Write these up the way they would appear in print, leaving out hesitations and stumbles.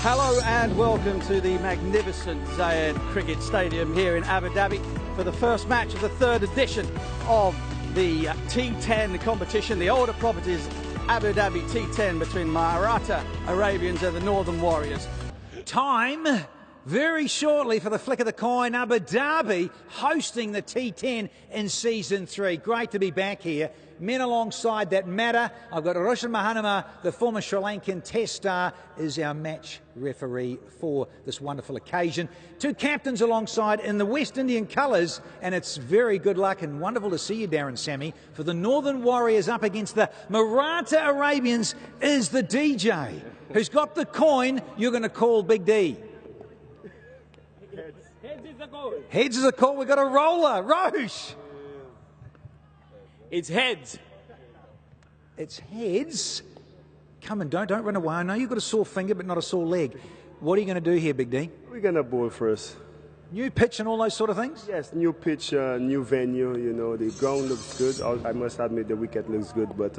Hello and welcome to the magnificent Zayed Cricket Stadium here in Abu Dhabi for the first match of the third edition of the T10 competition, the older properties Abu Dhabi T10 between Maratha Arabians and the Northern Warriors. Time very shortly for the flick of the coin. Abu Dhabi hosting the T10 in season 3. Great to be back here. Men alongside that matter. I've got Roshan Mahanama, the former Sri Lankan Test star, is our match referee for this wonderful occasion. Two captains alongside in the West Indian colours, and it's very good luck and wonderful to see you, Darren Sammy. For the Northern Warriors up against the Maratha Arabians is the DJ. Who's got the coin you're going to call Big D? Heads is a call. Heads is a call. We've got a roller. Roche. It's heads. It's heads. Come and don't run away. I know you've got a sore finger, but not a sore leg. What are you going to do here, Big D? We're going to bowl first. New pitch and all those sort of things? Yes, new pitch, new venue, you know, the ground looks good. I must admit the wicket looks good, but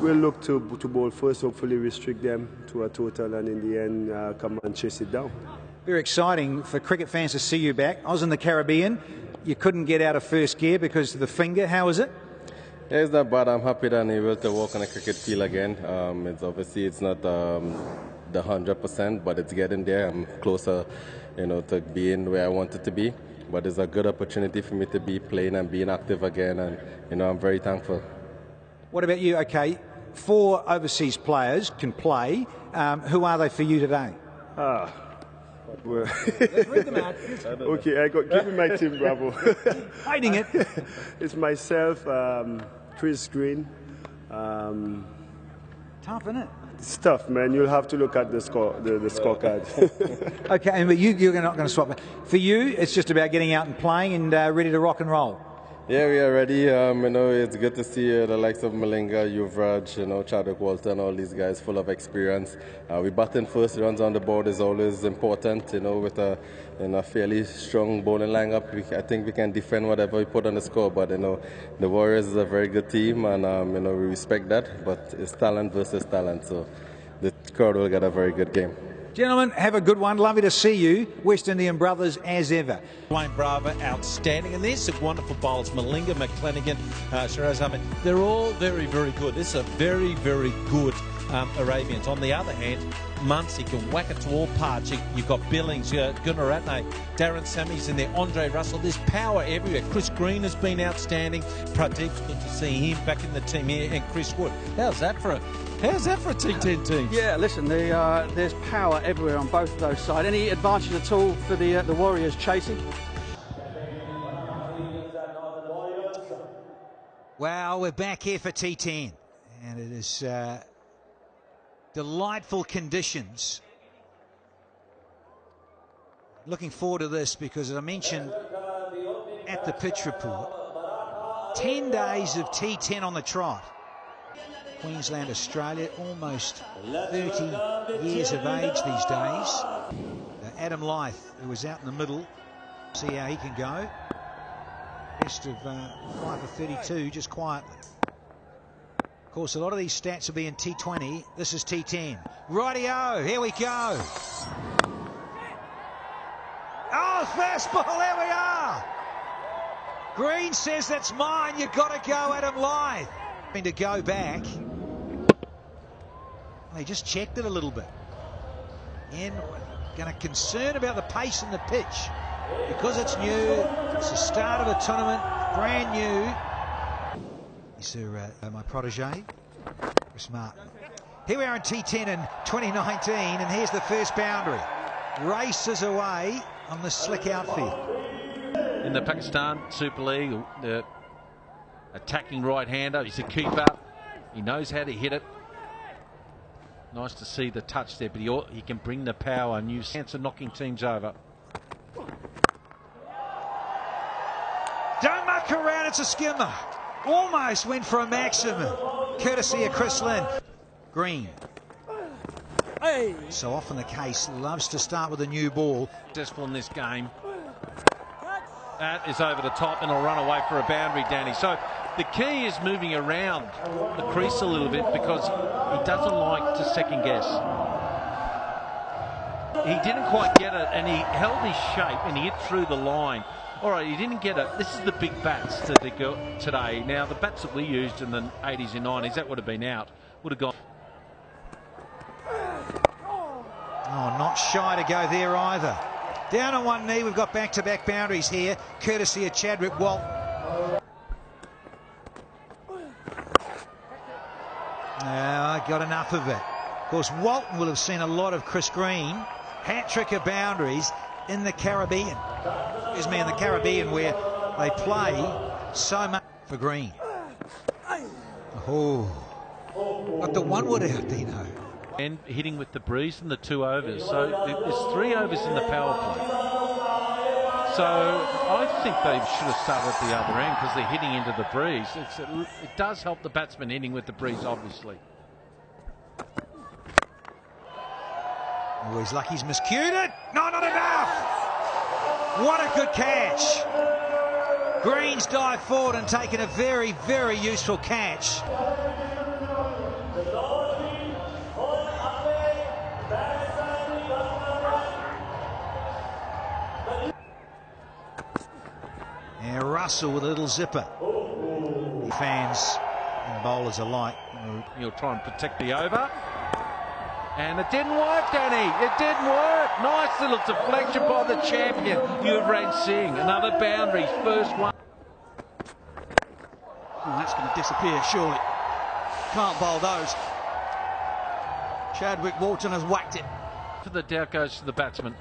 we'll look to bowl first, hopefully restrict them to a total and in the end come and chase it down. Very exciting for cricket fans to see you back. I was in the Caribbean. You couldn't get out of first gear because of the finger. How is it? Yeah, it's not bad. I'm happy that I'm able to walk on a cricket field again. It's not the 100%, but it's getting there. I'm closer, you know, to being where I wanted to be. But it's a good opportunity for me to be playing and being active again, and you know, I'm very thankful. What about you? Okay, 4 overseas players can play. Who are they for you today? Well, Let's read them out. okay, give me my team, Bravo. Hiding it. It's myself, Chris Green. Tough, isn't it? It's tough, man. You'll have to look at the scorecard. Okay, but you're not going to swap. For you, it's just about getting out and playing and ready to rock and roll. Yeah, we are ready. You know, it's good to see the likes of Malinga, Yuvraj, you know, Chadwick Walton, all these guys full of experience. We batting first, runs on the board is always important. You know, with a fairly strong bowling lineup, I think we can defend whatever we put on the score. But you know, the Warriors is a very good team, and you know, we respect that. But it's talent versus talent, so the crowd will get a very good game. Gentlemen, have a good one. Lovely to see you. West Indian brothers as ever. Wayne Bravo, outstanding. And there's some wonderful bowlers. Malinga, McClanagan, Shiraz Ahmed. They're all very, very good. This is a very, very good Arabians. On the other hand, Muncie can whack it to all parts. You've got Billings, Gunaratne, Darren Sammy's in there, Andre Russell. There's power everywhere. Chris Green has been outstanding. Pradeep's good to see him back in the team here. And Chris Wood. How's that for a T10 team? Yeah, listen, there's power everywhere on both of those sides. Any advantage at all for the Warriors chasing? Well, we're back here for T10, and it is delightful conditions. Looking forward to this because, as I mentioned at the pitch report, 10 days of T10 on the trot. Queensland, Australia, almost 30 years of age these days. Adam Lyth, who was out in the middle, see how he can go. Best of 5 for 32, just quietly. Of course, a lot of these stats will be in T20. This is T10. Rightio, here we go. Oh, fastball, there we are. Green says that's mine. You've got to go, Adam Lyth. To go back. They just checked it a little bit. And going to concern about the pace in the pitch. Because it's new, it's the start of a tournament, brand new. These are my protege, Chris Martin. Here we are in T10 in 2019, and here's the first boundary. Races away on the slick outfield. In the Pakistan Super League, the attacking right-hander, he's a keeper. He knows how to hit it. Nice to see the touch there, but he can bring the power. New chance of knocking teams over. Don't muck around, it's a skimmer. Almost went for a maximum, courtesy of Chris Lynn. Green. Hey. So often the case, loves to start with a new ball. Successful in this game. That is over the top and will run away for a boundary, Danny. So the key is moving around the crease a little bit because he doesn't like to second guess. He didn't quite get it, and he held his shape, and he hit through the line. All right, he didn't get it. This is the big bats that they go today. Now, the bats that we used in the 80s and 90s, that would have been out. Would have gone. Oh, not shy to go there either. Down on one knee, we've got back-to-back boundaries here, courtesy of Chadwick Walton. I got enough of it. Of course, Walton will have seen a lot of Chris Green. Hat-trick of boundaries in the Caribbean. Excuse me, in the Caribbean, where they play so much for Green. Oh, got the one wood out, Dino. And hitting with the breeze in the 2 overs. So there's 3 overs in the power play. So I think they should have started at the other end because they're hitting into the breeze. It does help the batsman hitting with the breeze, obviously. Oh, he's lucky he's miscued it. No, not enough. What a good catch. Green's dived forward and taken a very, very useful catch. And Russell with a little zipper. Fans and bowlers alike. He'll try and protect the over. And it didn't work, Danny. It didn't work. Nice little deflection by the champion, Yuvraj Singh. Another boundary, first one. Oh, that's going to disappear, surely. Can't bowl those. Chadwick Walton has whacked it. For the doubt goes to the batsman.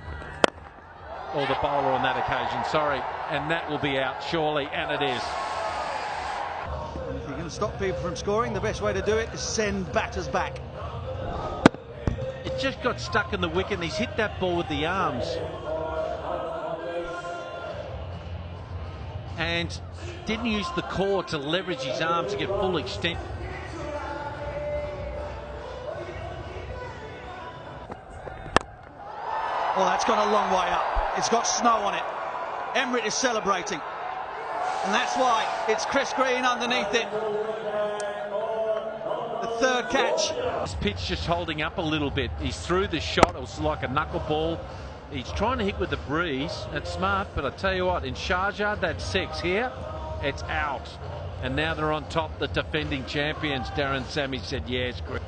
Or the bowler on that occasion, sorry. And that will be out, surely, and it is. If you're going to stop people from scoring, the best way to do it is send batters back. It just got stuck in the wicket and he's hit that ball with the arms. And didn't use the core to leverage his arms to get full extent. Well, that's gone a long way up. It's got snow on it. Emirates is celebrating. And that's why it's Chris Green underneath it. The third catch. This pitch just holding up a little bit. He's through the shot. It was like a knuckleball. He's trying to hit with the breeze. That's smart, but I tell you what, in Sharjah, that's 6. Here, it's out. And now they're on top, the defending champions. Darren Sammy said yes, Green.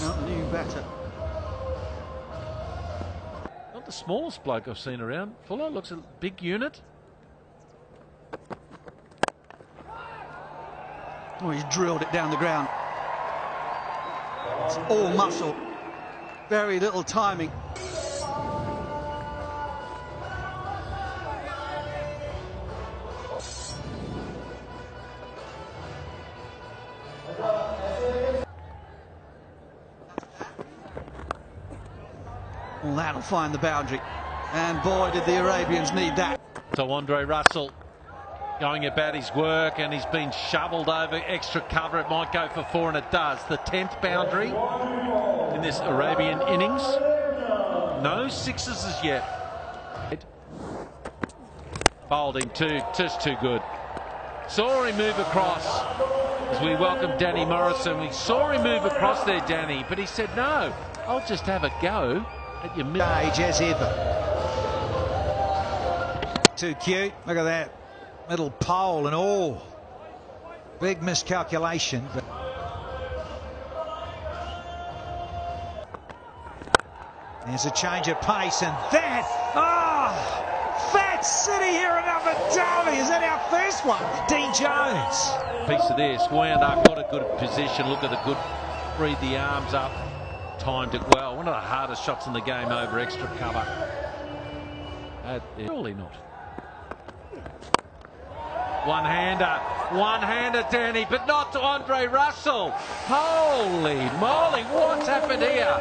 Not a new batter. Not the smallest bloke I've seen around. Fuller looks a big unit. Oh, he's drilled it down the ground. It's all muscle. Very little timing. Well, that'll find the boundary. And boy, did the Arabians need that. So Andre Russell going about his work, and he's been shoveled over extra cover. It might go for 4, and it does. The 10th boundary in this Arabian innings. No 6s as yet. Bowled him just too good. Saw him move across as we welcome Danny Morrison. We saw him move across there, Danny, but he said, no, I'll just have a go at your middle. Age as ever. Too cute. Look at that. Middle pole and all. Big miscalculation. But there's a change of pace, and that, Fat City here in Abu Dhabi. Is that our first one? Dean Jones. Piece of this, wound up, got a good position. Look at the good, breathe the arms up, timed it well. One of the hardest shots in the game over extra cover. Surely not. One-hander, Danny, but not to Andre Russell. Holy moly, what's happened here?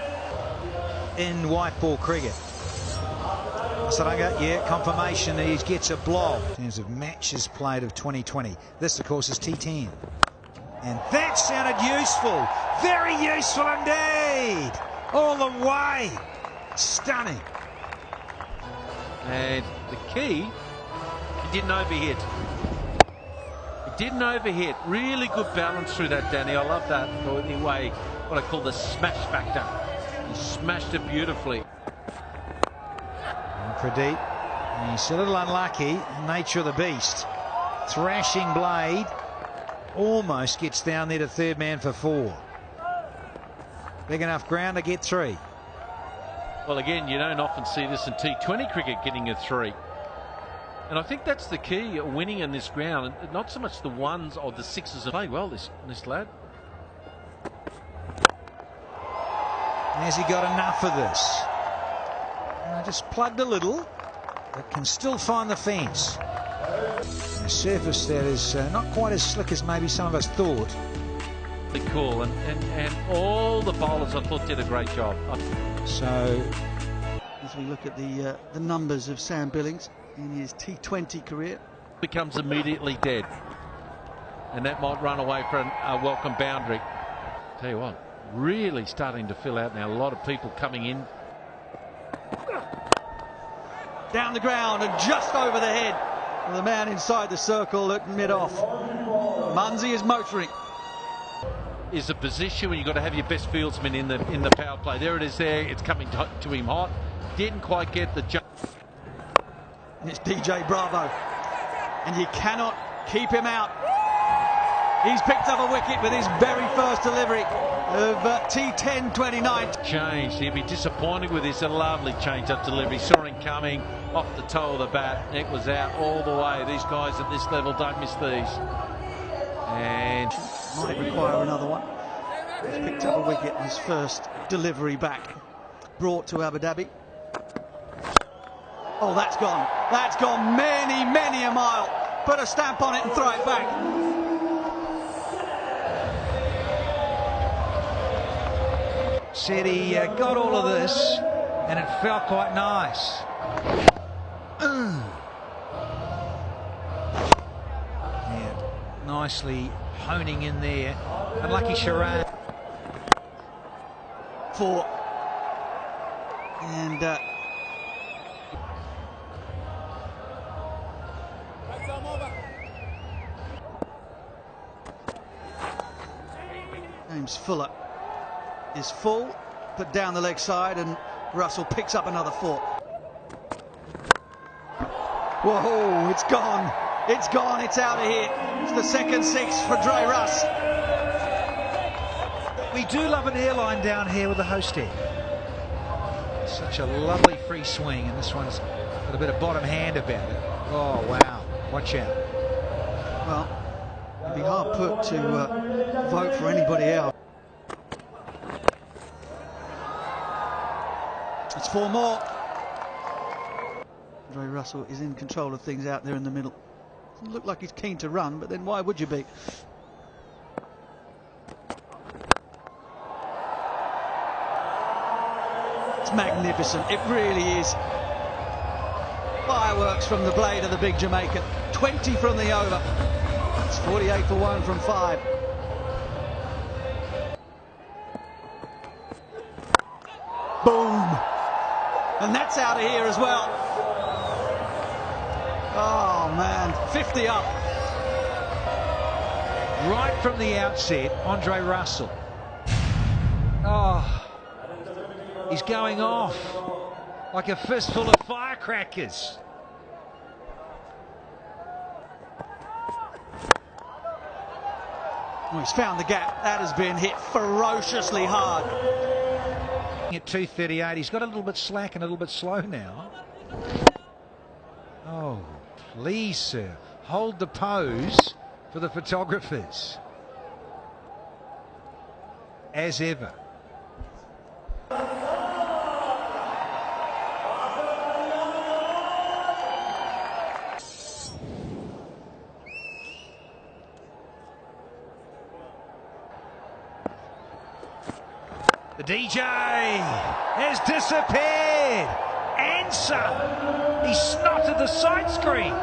In white ball cricket. Saranga, yeah, confirmation he gets a blob. In terms of matches played of 2020. This, of course, is T10. And that sounded useful. Very useful indeed. All the way. Stunning. And the key, he didn't overhit. Didn't overhit. Really good balance through that, Danny. I love that. The way, what I call the smash factor. He smashed it beautifully. Pradeep. He's a little unlucky, nature of the beast. Thrashing blade, almost gets down there to third man for 4. Big enough ground to get 3. Well, again, you don't often see this in T20 cricket, getting a 3. And I think that's the key, winning in this ground. Not so much the 1s or the 6s. Played well, this lad. Has he got enough of this? Just plugged a little, but can still find the fence. A surface that is not quite as slick as maybe some of us thought. Cool, and all the bowlers, I thought, did a great job. So, as we look at the numbers of Sam Billings in his T20 career, becomes immediately dead, and that might run away for a welcome boundary. Tell you what, really starting to fill out now. A lot of people coming in. Down the ground and just over the head of the man inside the circle at mid-off. Munsey is motoring. Is a position where you've got to have your best fieldsman in the power play. There it is there. It's coming to him hot. Didn't quite get the jump. It's DJ Bravo. And you cannot keep him out. He's picked up a wicket with his very first delivery of T10 29. Changed. He'd be disappointed with this. A lovely change-up delivery. Saw him coming off the toe of the bat. It was out all the way. These guys at this level don't miss these. And might require another one. He's picked up a wicket in his first delivery back. Brought to Abu Dhabi. Oh, that's gone. That's gone many, many a mile. Put a stamp on it and throw it back. said he got all of this and it felt quite nice. Yeah, nicely honing in there. Unlucky Sharan. 4. And James Fuller is full, put down the leg side, and Russell picks up another 4. Whoa, it's gone. It's gone, it's out of here. It's the second 6 for Dre Russ. We do love an airline down here with the host air. Such a lovely free swing, and this one's got a bit of bottom hand about it. Oh, wow. Watch out. Well, it'd be hard put to vote for anybody else. It's 4 more. Dre Russell is in control of things out there in the middle. Doesn't look like he's keen to run, but then why would you be? It's magnificent, it really is. Fireworks from the blade of the big Jamaican. 20 from the over. It's 48 for 1 from 5. Boom! And that's out of here as well. Oh man, 50 up. Right from the outset, Andre Russell. Oh, he's going off like a fistful of firecrackers. Oh, he's found the gap. That has been hit ferociously hard. At 238, he's got a little bit slack and a little bit slow now. Oh, please, sir, hold the pose for the photographers. As ever. The DJ has disappeared. Answer. He snotted the side screen.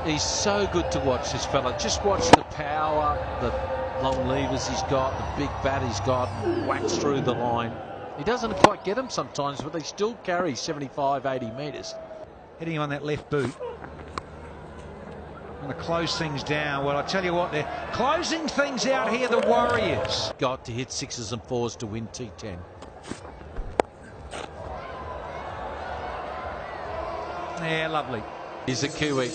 He's so good to watch, this fella. Just watch the power, the long levers he's got, the big bat he's got, whacks through the line. He doesn't quite get him sometimes, but they still carry 75, 80 metres. Hitting him on that left boot. To close things down. Well, I tell you what, they're closing things out here, the Warriors. Got to hit 6s and 4s to win T10. Yeah, lovely. Here's a Kiwi.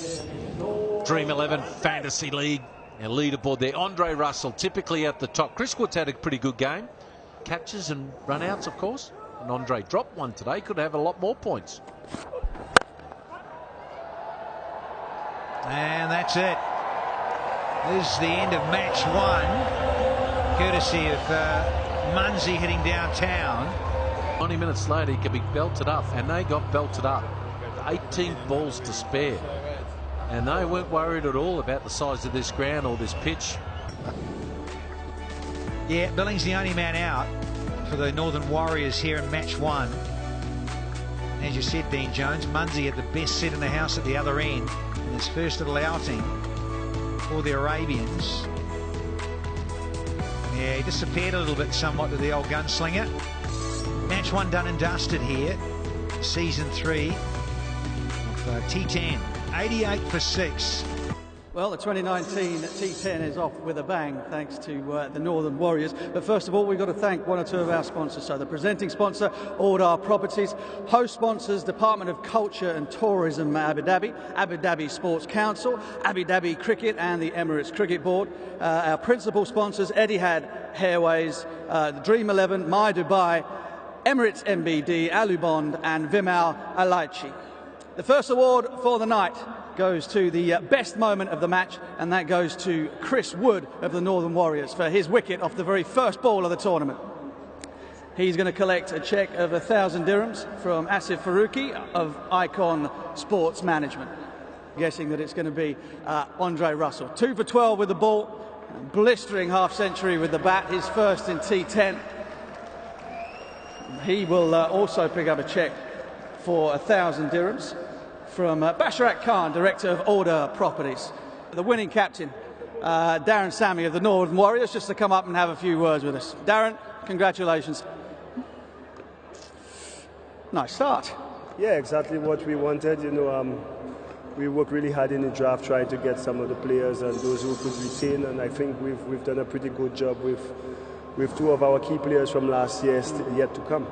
Dream 11 Fantasy League. Our leaderboard there. Andre Russell typically at the top. Chris Wood's had a pretty good game. Catches and run-outs, of course. And Andre dropped one today. Could have a lot more points. And that's it. This is the end of match 1, courtesy of Munsey heading downtown. 20 minutes later, he could be belted up, and they got belted up. 18 balls to spare. And they weren't worried at all about the size of this ground or this pitch. Yeah, Billing's the only man out for the Northern Warriors here in match 1. As you said, Dean Jones, Munsey had the best set in the house at the other end in his first little outing for the Arabians. Yeah, he disappeared a little bit somewhat to the old gunslinger. Match 1 done and dusted here. Season 3 of T10. 88 for 6. Well, the 2019 T10 is off with a bang, thanks to the Northern Warriors. But first of all, we've got to thank one or two of our sponsors. So the presenting sponsor, Ordar Properties. Host sponsors, Department of Culture and Tourism, Abu Dhabi. Abu Dhabi Sports Council, Abu Dhabi Cricket and the Emirates Cricket Board. Our principal sponsors, Etihad Airways, the Dream 11, My Dubai, Emirates MBD, Alubond and Vimal Alaichi. The first award for the night goes to the best moment of the match, and that goes to Chris Wood of the Northern Warriors for his wicket off the very first ball of the tournament. He's going to collect a cheque of 1,000 dirhams from Asif Faruqi of Icon Sports Management. Guessing that it's going to be Andre Russell. 2 for 12 with the ball, blistering half-century with the bat, his first in T10. He will also pick up a cheque for 1,000 dirhams from Basharat Khan, Director of Order Properties. The winning captain, Darren Sammy of the Northern Warriors, just to come up and have a few words with us. Darren, congratulations. Nice start. Yeah, exactly what we wanted. You know, we worked really hard in the draft trying to get some of the players and those who could retain, and I think we've done a pretty good job with 2 of our key players from last year yet to come.